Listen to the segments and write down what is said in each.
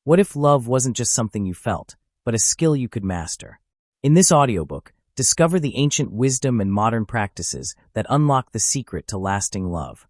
What if love wasn't just something you felt, but a skill you could master? In this audiobook, discover the ancient wisdom and modern practices that unlock the secret to lasting love.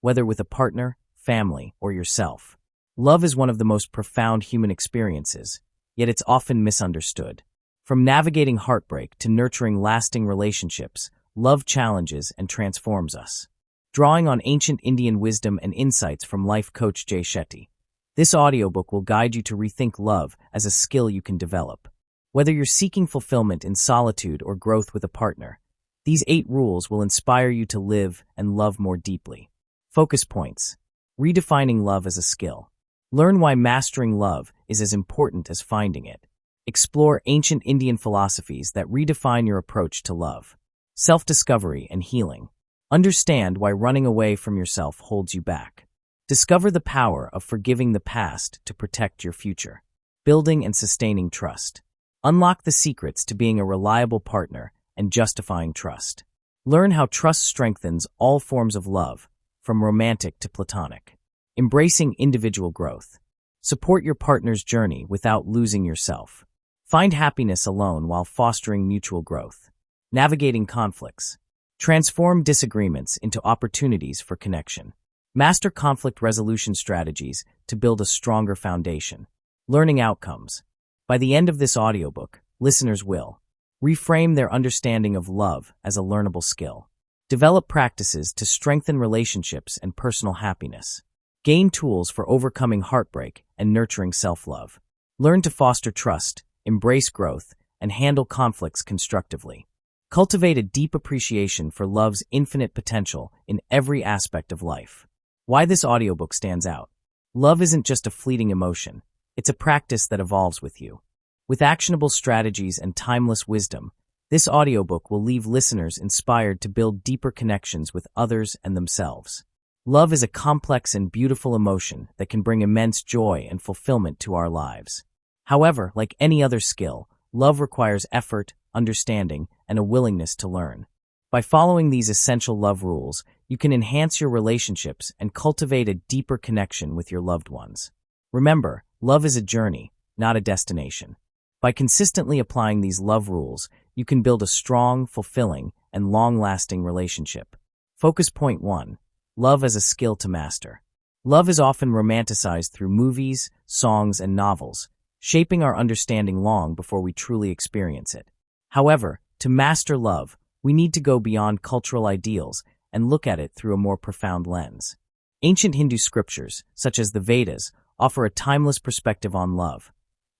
Whether with a partner, family, or yourself, love is one of the most profound human experiences, yet it's often misunderstood. From navigating heartbreak to nurturing lasting relationships, love challenges and transforms us. Drawing on ancient Indian wisdom and insights from life coach Jay Shetty, this audiobook will guide you to rethink love as a skill you can develop. Whether you're seeking fulfillment in solitude or growth with a partner, these 8 rules will inspire you to live and love more deeply. Focus points. Redefining love as a skill. Learn why mastering love is as important as finding it. Explore ancient Indian philosophies that redefine your approach to love. Self-discovery and healing. Understand why running away from yourself holds you back. Discover the power of forgiving the past to protect your future. Building and sustaining trust. Unlock the secrets to being a reliable partner and justifying trust. Learn how trust strengthens all forms of love, from romantic to platonic. Embracing individual growth. Support your partner's journey without losing yourself. Find happiness alone while fostering mutual growth. Navigating conflicts. Transform disagreements into opportunities for connection. Master conflict resolution strategies to build a stronger foundation. Learning outcomes. By the end of this audiobook, listeners will reframe their understanding of love as a learnable skill. Develop practices to strengthen relationships and personal happiness. Gain tools for overcoming heartbreak and nurturing self-love. Learn to foster trust, embrace growth, and handle conflicts constructively. Cultivate a deep appreciation for love's infinite potential in every aspect of life. Why this audiobook stands out. Love isn't just a fleeting emotion. It's a practice that evolves with you. With actionable strategies and timeless wisdom, this audiobook will leave listeners inspired to build deeper connections with others and themselves. Love is a complex and beautiful emotion that can bring immense joy and fulfillment to our lives. However, like any other skill, love requires effort, understanding, and a willingness to learn. By following these essential love rules, you can enhance your relationships and cultivate a deeper connection with your loved ones. Remember, love is a journey, not a destination. By consistently applying these love rules, you can build a strong, fulfilling, and long-lasting relationship. Focus point 1. Love as a skill to master. Love is often romanticized through movies, songs, and novels, shaping our understanding long before we truly experience it. However, to master love, we need to go beyond cultural ideals and look at it through a more profound lens. Ancient Hindu scriptures, such as the Vedas, offer a timeless perspective on love,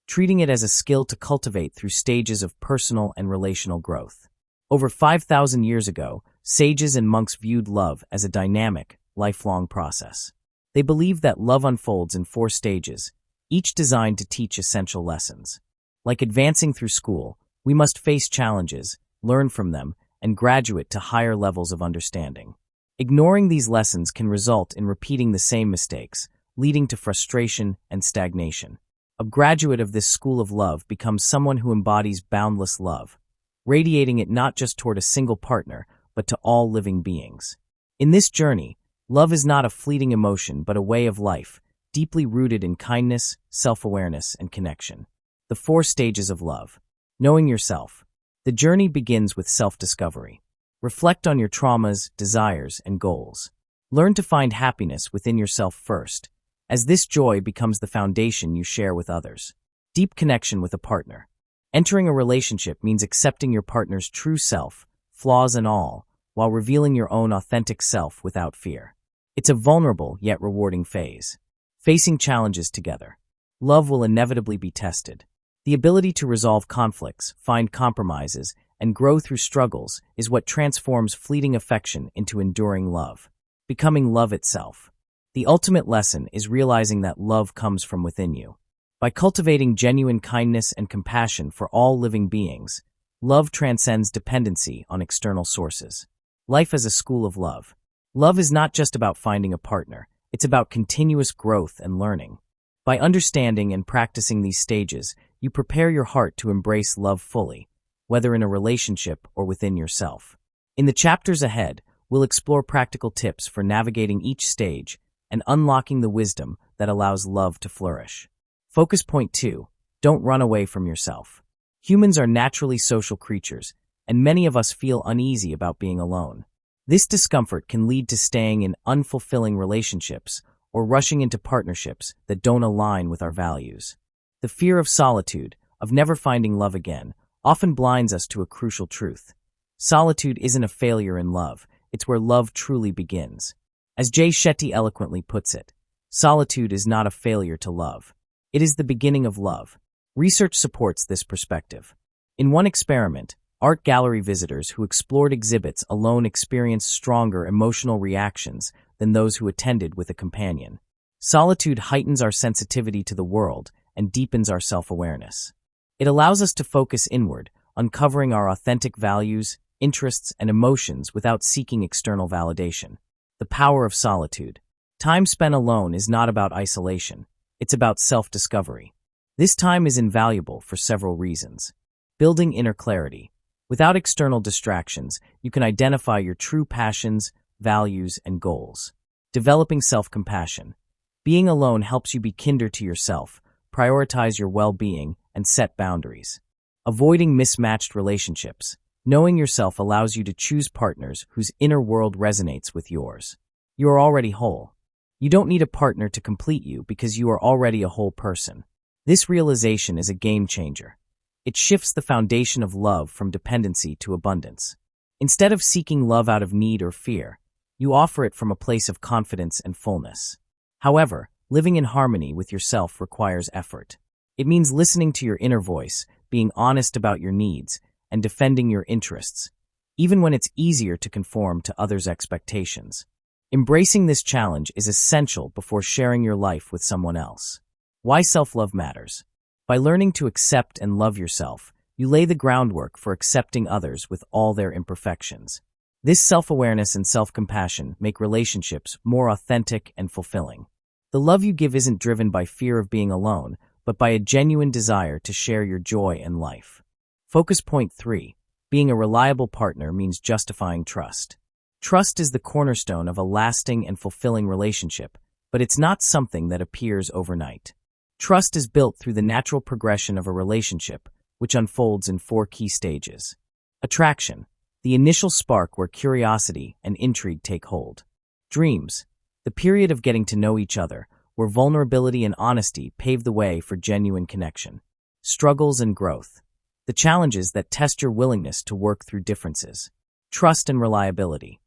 treating it as a skill to cultivate through stages of personal and relational growth. Over 5,000 years ago, sages and monks viewed love as a dynamic, lifelong process. They believed that love unfolds in 4 stages, each designed to teach essential lessons. Like advancing through school, we must face challenges, learn from them, and graduate to higher levels of understanding. Ignoring these lessons can result in repeating the same mistakes, leading to frustration and stagnation. A graduate of this school of love becomes someone who embodies boundless love, radiating it not just toward a single partner, but to all living beings. In this journey, love is not a fleeting emotion but a way of life, deeply rooted in kindness, self-awareness, and connection. The 4 stages of love. Knowing yourself. The journey begins with self-discovery. Reflect on your traumas, desires, and goals. Learn to find happiness within yourself first, as this joy becomes the foundation you share with others. Deep connection with a partner. Entering a relationship means accepting your partner's true self, flaws and all, while revealing your own authentic self without fear. It's a vulnerable yet rewarding phase. Facing challenges together. Love will inevitably be tested. The ability to resolve conflicts, find compromises, and grow through struggles is what transforms fleeting affection into enduring love. Becoming love itself. The ultimate lesson is realizing that love comes from within you. By cultivating genuine kindness and compassion for all living beings, love transcends dependency on external sources. Life as a school of love. Love is not just about finding a partner, it's about continuous growth and learning. By understanding and practicing these stages, you prepare your heart to embrace love fully, whether in a relationship or within yourself. In the chapters ahead, we'll explore practical tips for navigating each stage and unlocking the wisdom that allows love to flourish. Focus point 2. Don't run away from yourself. Humans are naturally social creatures, and many of us feel uneasy about being alone. This discomfort can lead to staying in unfulfilling relationships or rushing into partnerships that don't align with our values. The fear of solitude, of never finding love again, often blinds us to a crucial truth. Solitude isn't a failure in love, it's where love truly begins. As Jay Shetty eloquently puts it, solitude is not a failure to love. It is the beginning of love. Research supports this perspective. In one experiment, art gallery visitors who explored exhibits alone experienced stronger emotional reactions than those who attended with a companion. Solitude heightens our sensitivity to the world and deepens our self-awareness. It allows us to focus inward, uncovering our authentic values, interests, and emotions without seeking external validation. The power of solitude. Time spent alone is not about isolation. It's about self-discovery. This time is invaluable for several reasons. Building inner clarity. Without external distractions, you can identify your true passions, values, and goals. Developing self-compassion. Being alone helps you be kinder to yourself, prioritize your well-being, and set boundaries. Avoiding mismatched relationships. Knowing yourself allows you to choose partners whose inner world resonates with yours. You are already whole. You don't need a partner to complete you because you are already a whole person. This realization is a game changer. It shifts the foundation of love from dependency to abundance. Instead of seeking love out of need or fear, you offer it from a place of confidence and fullness. However, living in harmony with yourself requires effort. It means listening to your inner voice, being honest about your needs, and defending your interests, even when it's easier to conform to others' expectations. Embracing this challenge is essential before sharing your life with someone else. Why self-love matters. By learning to accept and love yourself, you lay the groundwork for accepting others with all their imperfections. This self-awareness and self-compassion make relationships more authentic and fulfilling. The love you give isn't driven by fear of being alone, but by a genuine desire to share your joy and life. Focus point 3. Being a reliable partner means justifying trust. Trust is the cornerstone of a lasting and fulfilling relationship, but it's not something that appears overnight. Trust is built through the natural progression of a relationship, which unfolds in 4 key stages. Attraction, the initial spark where curiosity and intrigue take hold. Dreams, the period of getting to know each other, where vulnerability and honesty pave the way for genuine connection. Struggles and growth, the challenges that test your willingness to work through differences. Trust and reliability,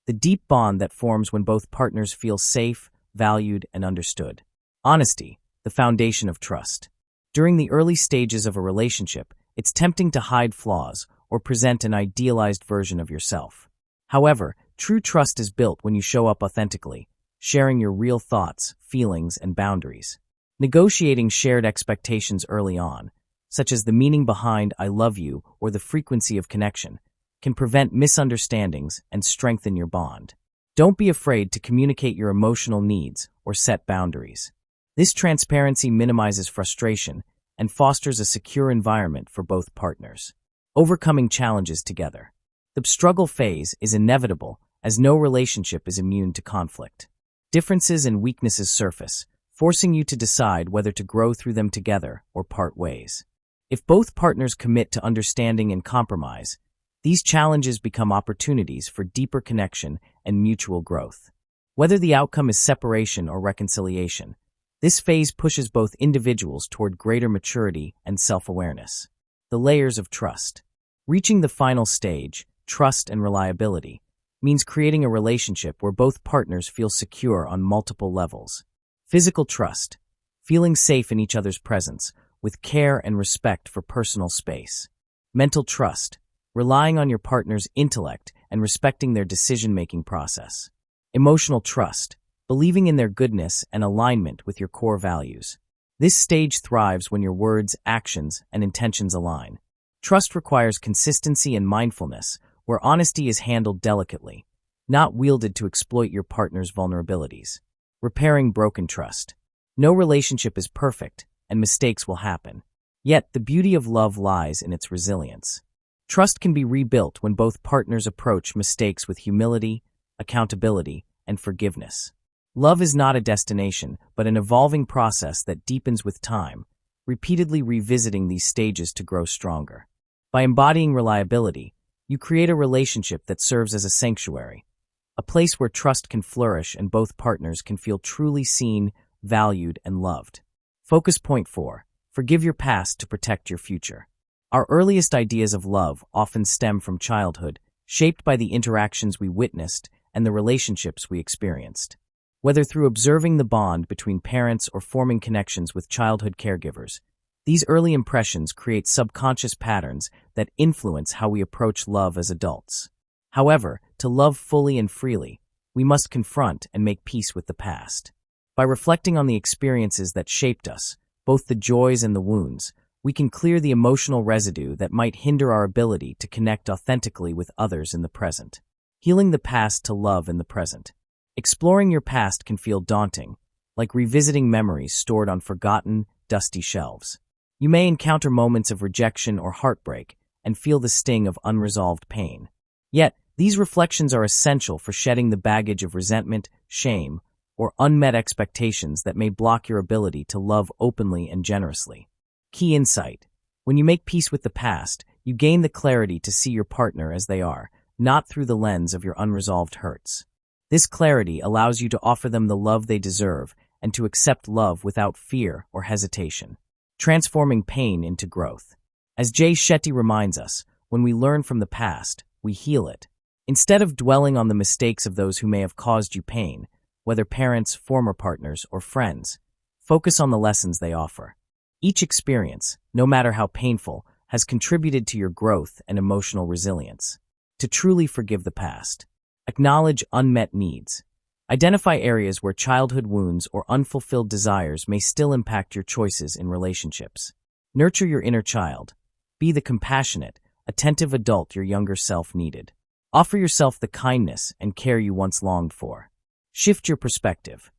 the deep bond that forms when both partners feel safe, valued, and understood. Honesty, the foundation of trust. During the early stages of a relationship, it's tempting to hide flaws or present an idealized version of yourself. However, true trust is built when you show up authentically, sharing your real thoughts, feelings, and boundaries. Negotiating shared expectations early on, such as the meaning behind "I love you" or the frequency of connection, can prevent misunderstandings and strengthen your bond. Don't be afraid to communicate your emotional needs or set boundaries. This transparency minimizes frustration and fosters a secure environment for both partners. Overcoming challenges together. The struggle phase is inevitable, as no relationship is immune to conflict. Differences and weaknesses surface, forcing you to decide whether to grow through them together or part ways. If both partners commit to understanding and compromise, these challenges become opportunities for deeper connection and mutual growth. Whether the outcome is separation or reconciliation, this phase pushes both individuals toward greater maturity and self-awareness. The layers of trust. Reaching the final stage, trust and reliability, means creating a relationship where both partners feel secure on multiple levels. Physical trust. Feeling safe in each other's presence, with care and respect for personal space. Mental trust. Relying on your partner's intellect and respecting their decision-making process. Emotional trust. Believing in their goodness and alignment with your core values. This stage thrives when your words, actions, and intentions align. Trust requires consistency and mindfulness, where honesty is handled delicately, not wielded to exploit your partner's vulnerabilities. Repairing broken trust. No relationship is perfect, and mistakes will happen. Yet, the beauty of love lies in its resilience. Trust can be rebuilt when both partners approach mistakes with humility, accountability, and forgiveness. Love is not a destination, but an evolving process that deepens with time, repeatedly revisiting these stages to grow stronger. By embodying reliability, you create a relationship that serves as a sanctuary, a place where trust can flourish and both partners can feel truly seen, valued, and loved. Focus point 4. Forgive your past to protect your future. Our earliest ideas of love often stem from childhood, shaped by the interactions we witnessed and the relationships we experienced. Whether through observing the bond between parents or forming connections with childhood caregivers, these early impressions create subconscious patterns that influence how we approach love as adults. However, to love fully and freely, we must confront and make peace with the past. By reflecting on the experiences that shaped us, both the joys and the wounds, we can clear the emotional residue that might hinder our ability to connect authentically with others in the present. Healing the past to love in the present. Exploring your past can feel daunting, like revisiting memories stored on forgotten, dusty shelves. You may encounter moments of rejection or heartbreak and feel the sting of unresolved pain. Yet, these reflections are essential for shedding the baggage of resentment, shame, or unmet expectations that may block your ability to love openly and generously. Key insight. When you make peace with the past, you gain the clarity to see your partner as they are, not through the lens of your unresolved hurts. This clarity allows you to offer them the love they deserve and to accept love without fear or hesitation, transforming pain into growth. As Jay Shetty reminds us, when we learn from the past, we heal it. Instead of dwelling on the mistakes of those who may have caused you pain, whether parents, former partners, or friends, focus on the lessons they offer. Each experience, no matter how painful, has contributed to your growth and emotional resilience. To truly forgive the past. Acknowledge unmet needs. Identify areas where childhood wounds or unfulfilled desires may still impact your choices in relationships. Nurture your inner child. Be the compassionate, attentive adult your younger self needed. Offer yourself the kindness and care you once longed for. Shift your perspective.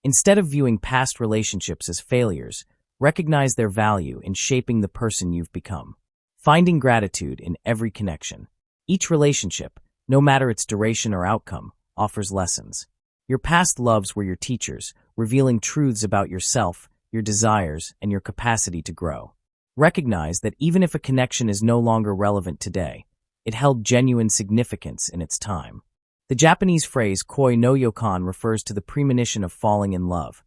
Instead of viewing past relationships as failures, recognize their value in shaping the person you've become. Finding gratitude in every connection. Each relationship, no matter its duration or outcome, offers lessons. Your past loves were your teachers, revealing truths about yourself, your desires, and your capacity to grow. Recognize that even if a connection is no longer relevant today, it held genuine significance in its time. The Japanese phrase koi no yokan refers to the premonition of falling in love,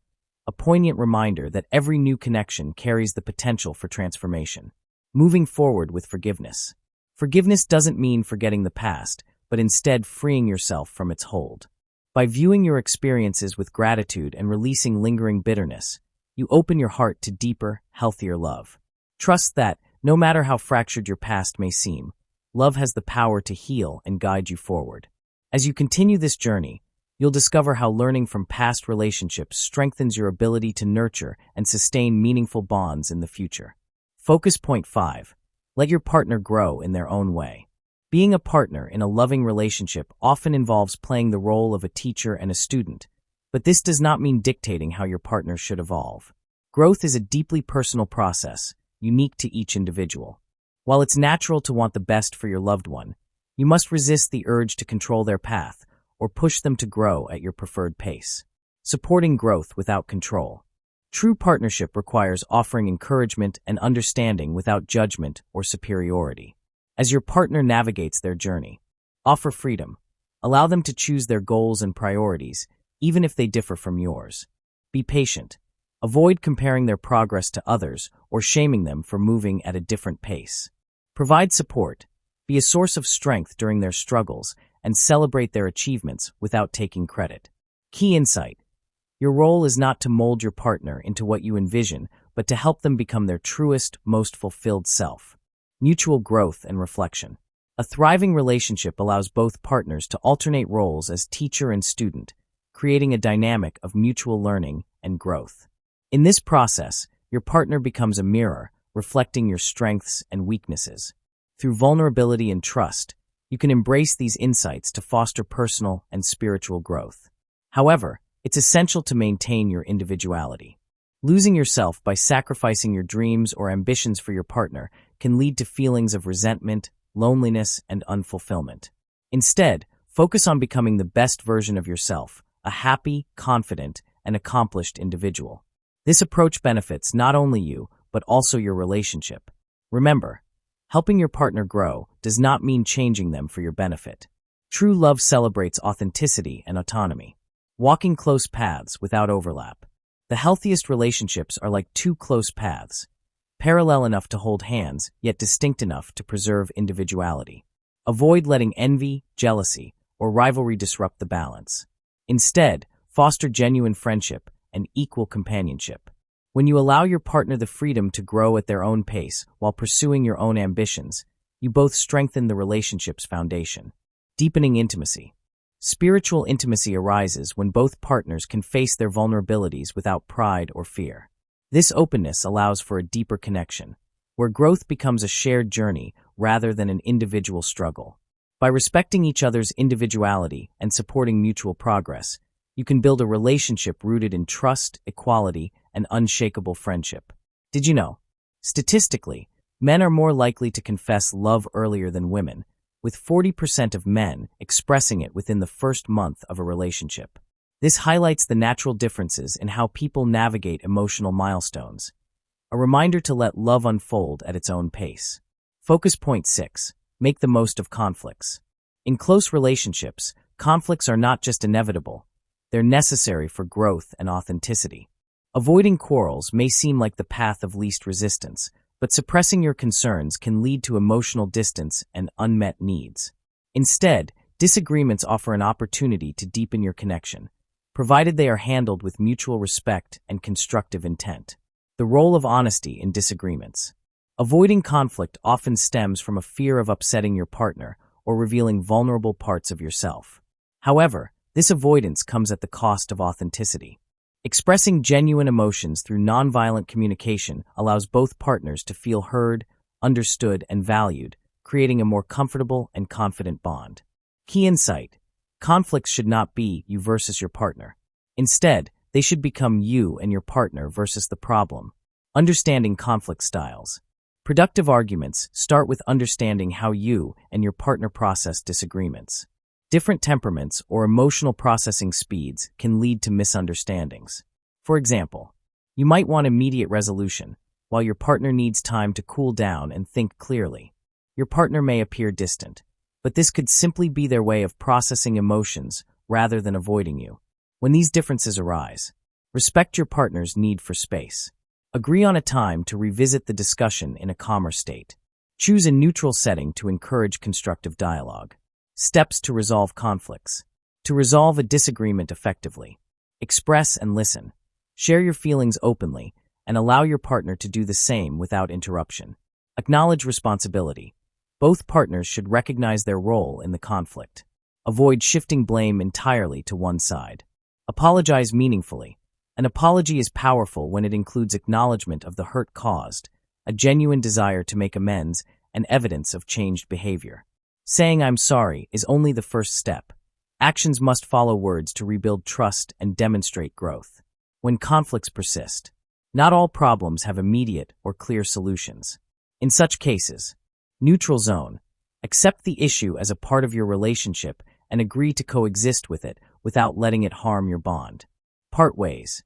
a poignant reminder that every new connection carries the potential for transformation. Moving forward with forgiveness. Forgiveness doesn't mean forgetting the past, but instead freeing yourself from its hold. By viewing your experiences with gratitude and releasing lingering bitterness, you open your heart to deeper, healthier love. Trust that, no matter how fractured your past may seem, love has the power to heal and guide you forward. As you continue this journey, you'll discover how learning from past relationships strengthens your ability to nurture and sustain meaningful bonds in the future. Focus point 5. Let your partner grow in their own way. Being a partner in a loving relationship often involves playing the role of a teacher and a student, but this does not mean dictating how your partner should evolve. Growth is a deeply personal process, unique to each individual. While it's natural to want the best for your loved one, you must resist the urge to control their path or push them to grow at your preferred pace. Supporting growth without control. True partnership requires offering encouragement and understanding without judgment or superiority. As your partner navigates their journey, offer freedom. Allow them to choose their goals and priorities, even if they differ from yours. Be patient. Avoid comparing their progress to others or shaming them for moving at a different pace. Provide support. Be a source of strength during their struggles and celebrate their achievements without taking credit. Key insight. Your role is not to mold your partner into what you envision, but to help them become their truest, most fulfilled self. Mutual growth and reflection. A thriving relationship allows both partners to alternate roles as teacher and student, creating a dynamic of mutual learning and growth. In this process, your partner becomes a mirror, reflecting your strengths and weaknesses. Through vulnerability and trust, you can embrace these insights to foster personal and spiritual growth. However, it's essential to maintain your individuality. Losing yourself by sacrificing your dreams or ambitions for your partner can lead to feelings of resentment, loneliness, and unfulfillment. Instead, focus on becoming the best version of yourself, a happy, confident, and accomplished individual. This approach benefits not only you, but also your relationship. Remember, helping your partner grow does not mean changing them for your benefit. True love celebrates authenticity and autonomy. Walking close paths without overlap. The healthiest relationships are like two close paths, parallel enough to hold hands, yet distinct enough to preserve individuality. Avoid letting envy, jealousy, or rivalry disrupt the balance. Instead, foster genuine friendship and equal companionship. When you allow your partner the freedom to grow at their own pace while pursuing your own ambitions, you both strengthen the relationship's foundation. Deepening intimacy. Spiritual intimacy arises when both partners can face their vulnerabilities without pride or fear. This openness allows for a deeper connection, where growth becomes a shared journey rather than an individual struggle. By respecting each other's individuality and supporting mutual progress, you can build a relationship rooted in trust, equality, and unshakable friendship. Did you know? Statistically, men are more likely to confess love earlier than women, with 40% of men expressing it within the first month of a relationship. This highlights the natural differences in how people navigate emotional milestones. A reminder to let love unfold at its own pace. Focus point 6. Make the most of conflicts. In close relationships, conflicts are not just inevitable, they're necessary for growth and authenticity. Avoiding quarrels may seem like the path of least resistance, but suppressing your concerns can lead to emotional distance and unmet needs. Instead, disagreements offer an opportunity to deepen your connection, provided they are handled with mutual respect and constructive intent. The role of honesty in disagreements. Avoiding conflict often stems from a fear of upsetting your partner or revealing vulnerable parts of yourself. However, this avoidance comes at the cost of authenticity. Expressing genuine emotions through nonviolent communication allows both partners to feel heard, understood, and valued, creating a more comfortable and confident bond. Key insight: conflicts should not be you versus your partner. Instead, they should become you and your partner versus the problem. Understanding conflict styles. Productive arguments start with understanding how you and your partner process disagreements. Different temperaments or emotional processing speeds can lead to misunderstandings. For example, you might want immediate resolution, while your partner needs time to cool down and think clearly. Your partner may appear distant, but this could simply be their way of processing emotions rather than avoiding you. When these differences arise, respect your partner's need for space. Agree on a time to revisit the discussion in a calmer state. Choose a neutral setting to encourage constructive dialogue. Steps to resolve conflicts. To resolve a disagreement effectively, express and listen. Share your feelings openly and allow your partner to do the same without interruption. Acknowledge responsibility. Both partners should recognize their role in the conflict. Avoid shifting blame entirely to one side. Apologize meaningfully. An apology is powerful when it includes acknowledgement of the hurt caused, a genuine desire to make amends, and evidence of changed behavior. Saying "I'm sorry" is only the first step. Actions must follow words to rebuild trust and demonstrate growth. When conflicts persist, not all problems have immediate or clear solutions. In such cases, neutral zone. Accept the issue as a part of your relationship and agree to coexist with it without letting it harm your bond. Part ways.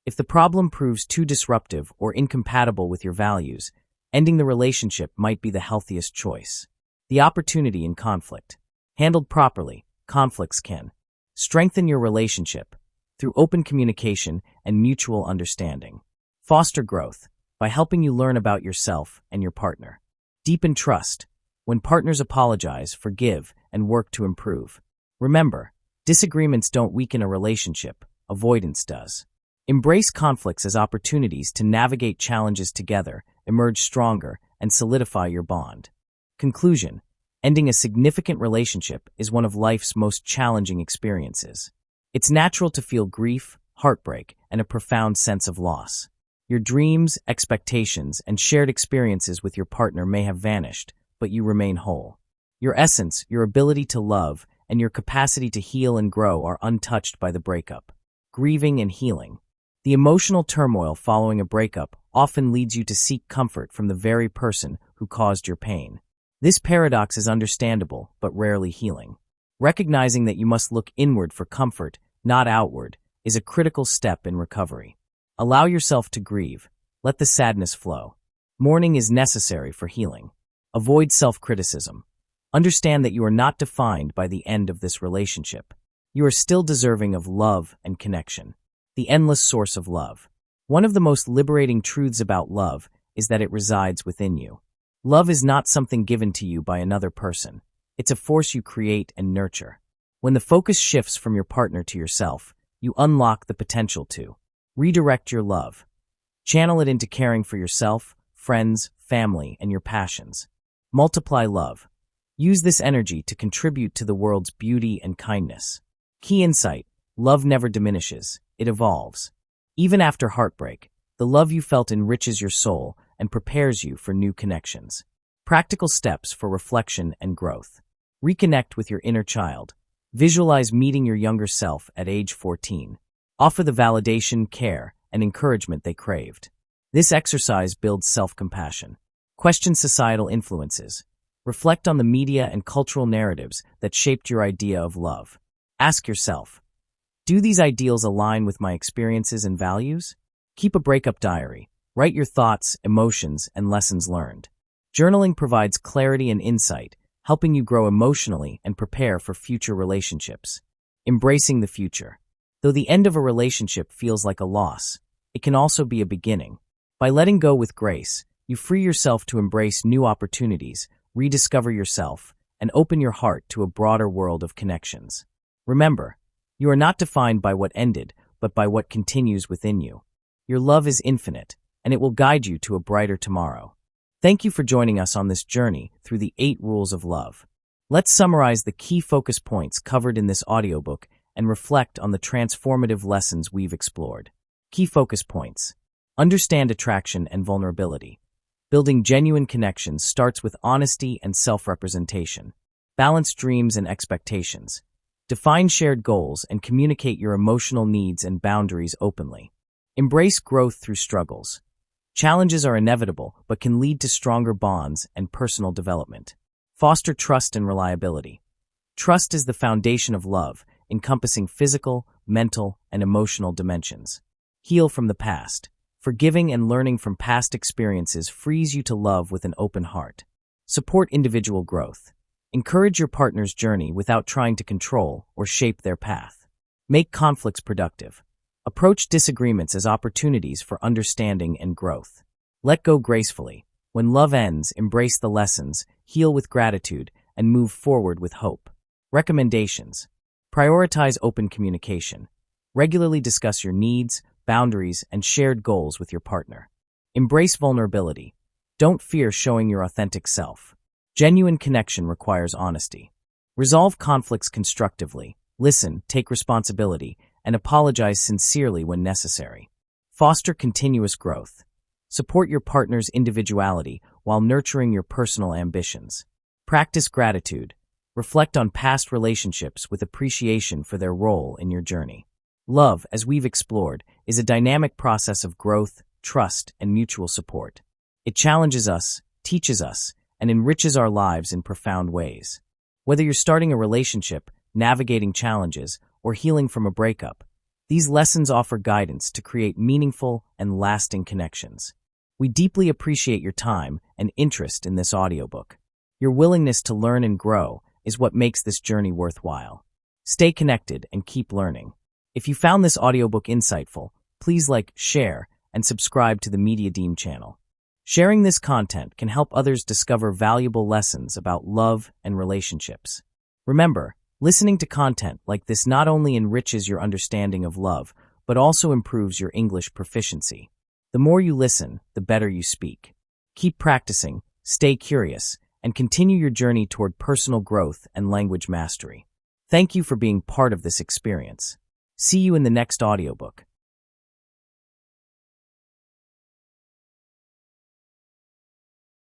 If the problem proves too disruptive or incompatible with your values, ending the relationship might be the healthiest choice. The opportunity in conflict. Handled properly, conflicts can strengthen your relationship through open communication and mutual understanding. Foster growth by helping you learn about yourself and your partner. Deepen trust when partners apologize, forgive, and work to improve. Remember, disagreements don't weaken a relationship, avoidance does. Embrace conflicts as opportunities to navigate challenges together, emerge stronger, and solidify your bond. Conclusion: ending a significant relationship is one of life's most challenging experiences. It's natural to feel grief, heartbreak, and a profound sense of loss. Your dreams, expectations, and shared experiences with your partner may have vanished, but you remain whole. Your essence, your ability to love, and your capacity to heal and grow are untouched by the breakup. Grieving and healing. The emotional turmoil following a breakup often leads you to seek comfort from the very person who caused your pain. This paradox is understandable, but rarely healing. Recognizing that you must look inward for comfort not outward, is a critical step in recovery. Allow yourself to grieve. Let the sadness flow. Mourning is necessary for healing. Avoid self-criticism. Understand that you are not defined by the end of this relationship. You are still deserving of love and connection. The endless source of love. One of the most liberating truths about love is that it resides within you. Love is not something given to you by another person. It's a force you create and nurture. When the focus shifts from your partner to yourself, you unlock the potential to redirect your love. Channel it into caring for yourself, friends, family, and your passions. Multiply love. Use this energy to contribute to the world's beauty and kindness. Key insight: love never diminishes, it evolves. Even after heartbreak, the love you felt enriches your soul and prepares you for new connections. Practical steps for reflection and growth. Reconnect with your inner child. Visualize meeting your younger self at age 14. Offer the validation, care, and encouragement they craved. This exercise builds self-compassion. Question societal influences. Reflect on the media and cultural narratives that shaped your idea of love. Ask yourself, do these ideals align with my experiences and values? Keep a breakup diary. Write your thoughts, emotions, and lessons learned. Journaling provides clarity and insight, helping you grow emotionally and prepare for future relationships. Embracing the future. Though the end of a relationship feels like a loss, it can also be a beginning. By letting go with grace, you free yourself to embrace new opportunities, rediscover yourself, and open your heart to a broader world of connections. Remember, you are not defined by what ended, but by what continues within you. Your love is infinite, and it will guide you to a brighter tomorrow. Thank you for joining us on this journey through the 8 rules of love. Let's summarize the key focus points covered in this audiobook and reflect on the transformative lessons we've explored. Key focus points. Understand attraction and vulnerability. Building genuine connections starts with honesty and self-representation. Balance dreams and expectations. Define shared goals and communicate your emotional needs and boundaries openly. Embrace growth through struggles. Challenges are inevitable, but can lead to stronger bonds and personal development. Foster trust and reliability. Trust is the foundation of love, encompassing physical, mental, and emotional dimensions. Heal from the past. Forgiving and learning from past experiences frees you to love with an open heart. Support individual growth. Encourage your partner's journey without trying to control or shape their path. Make conflicts productive. Approach disagreements as opportunities for understanding and growth. Let go gracefully. When love ends, embrace the lessons, heal with gratitude, and move forward with hope. Recommendations. Prioritize open communication. Regularly discuss your needs, boundaries, and shared goals with your partner. Embrace vulnerability. Don't fear showing your authentic self. Genuine connection requires honesty. Resolve conflicts constructively. Listen, take responsibility, and apologize sincerely when necessary. Foster continuous growth. Support your partner's individuality while nurturing your personal ambitions. Practice gratitude. Reflect on past relationships with appreciation for their role in your journey. Love, as we've explored, is a dynamic process of growth, trust, and mutual support. It challenges us, teaches us, and enriches our lives in profound ways. Whether you're starting a relationship, navigating challenges, or healing from a breakup, these lessons offer guidance to create meaningful and lasting connections. We deeply appreciate your time and interest in this audiobook. Your willingness to learn and grow is what makes this journey worthwhile. Stay connected and keep learning. If you found this audiobook insightful, please like, share, and subscribe to the MediaDeem channel. Sharing this content can help others discover valuable lessons about love and relationships. Remember, listening to content like this not only enriches your understanding of love, but also improves your English proficiency. The more you listen, the better you speak. Keep practicing, stay curious, and continue your journey toward personal growth and language mastery. Thank you for being part of this experience. See you in the next audiobook.